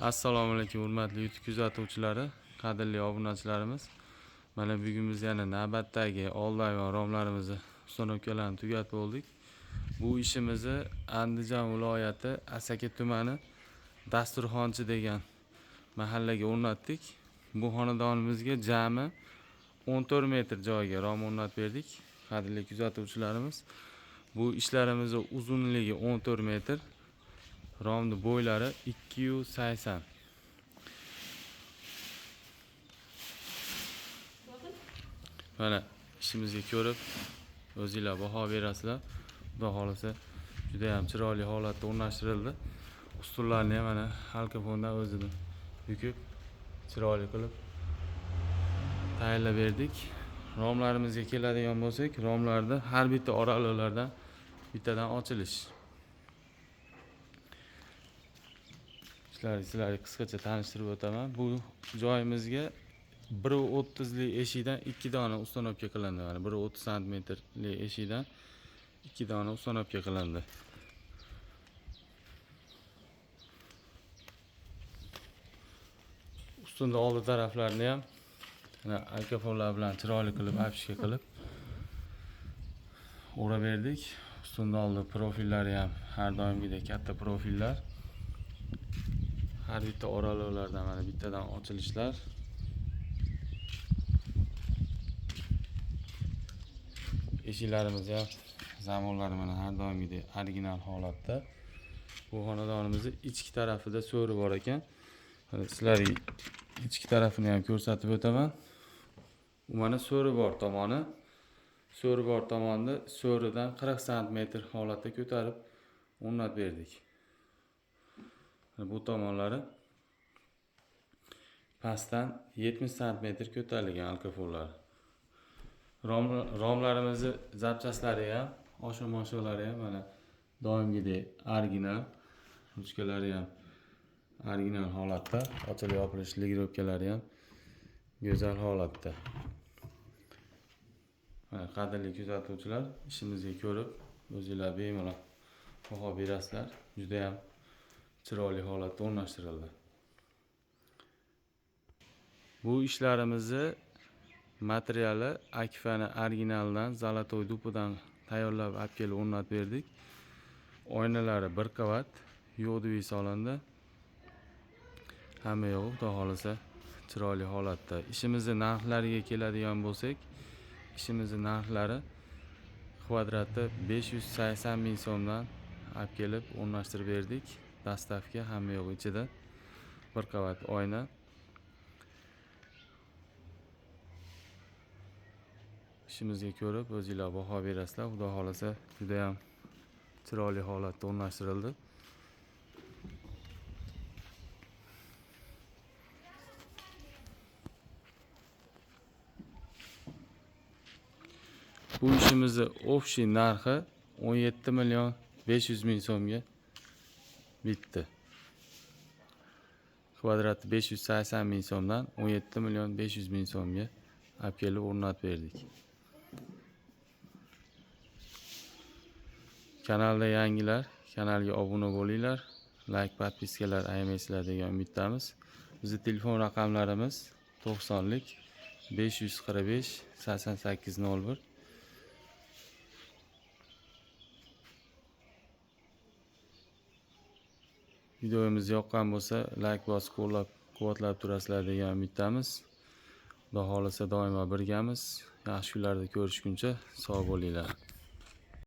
Assalomu alaykum hurmatli YouTube kuzatuvchilari, qadrli obunachilarimiz. Mana bugun biz yana navbatdagi olday va romlarimizni ustanovkalarini tugatib oldik. Bu ishimizni Andijon viloyati Asaka tumani Dasturxonchi degan mahallaga o'rnatdik. Bu xonadonimizga jami 14 metr joyga rom o'rnatib berdik. Qadrli kuzatuvchilarimiz, bu ishlarimizni uzunligi 14 metr. Romni bo'ylari 280. Mana ishimizga ko'rib o'zingizlar baho berasizlar. Xudo xolasa juda ham chiroyli holatda o'rnashtirildi. Ustunlarni ham mana halkafondan o'zini bukib chiroyli qilib tayyorlab berdik. Romlarimizga keladigan bo'lsak, romlarda har bitta oraliqlardan bittadan ochilish. Sizlarga qisqacha tanishtirib o'taman. Bu joyimizga 1.30 li eshikdan 2 dona ustanovka qilindi. Mana 1.30 cm li eshikdan 2 dona ustanovka qilindi. Ustunda oldi taraflarini ham mana alkafonlar bilan chiroyli qilib apishka qilib o'rab berdik. Ustunda oldi profillari ham har doimgidek katta profillar. Har bitta oraliqlardan mana bittadan ochilishlar. Eshiklarimiz ham zamonlari mana har doimgidek original holatda. Bu xonadonimizning ichki tarafida so'ri bor ekan. Sizlarga ichki tarafini ham ko'rsatib o'taman. Bu mana so'ri bor tomoni. So'ri bor tomonda so'ridan 40 cm holatda ko'tarib o'rnatib berdik. Bu tomonlari pastdan 70 cm ko'tarilgan alkafonlar. Romlarimizni zapchaslari ham, osha-moshalari ham mana doimgidek original, ruchkalari ham original holatda, ochilib yopilish ligirovkalari ham go'zal holatda. Mana qadrli kuzatuvchilar, ishimizga ko'rib o'zingizlar bemalol baho berasizlar. Juda ham chiroyli holatda o'rnashtirildi. Bu ishlarimizni materiali Akfa'ni originaldan Zolotoy dupidan tayyorlab olib kelib o'rnatib berdik. Oynalari bir qavat yo'qdiviy solindi. Hamma yo'q, xudo xolasa chiroyli holatda. Ishimizning narxlariga keladigan bo'lsak, ishimizning narxlari kvadrati 580 ming so'mdan olib kelib o'rnashtirib berdik. Dastavka hamma yo'q ichida. Bir qavat oyna. Ishimizga ko'rib o'zingizlar baho berasizlar. Xudo xolasa juda ham chiroyli holatda o'rnashtirildi. Bu ishimizning общий narxi 17 million 500 ming so'mga bitdi. Kvadrati 580 ming so'mdan 17 million 500 ming so'mga olib kelib o'rnatib berdik. Kanalda yangilar, kanalga obuna bo'linglar, like, podpiskalar ayamaysizlar degan umiddamiz. Bizning telefon raqamlarimiz 90lik 545 8801. Videomiz yoqqan bo'lsa, like bosib qo'llab-quvvatlab turasizlar degan umiddamiz. Xudo xolasa doimo birgamiz. Yaxshi kunlarda ko'rishguncha sog' bo'linglar.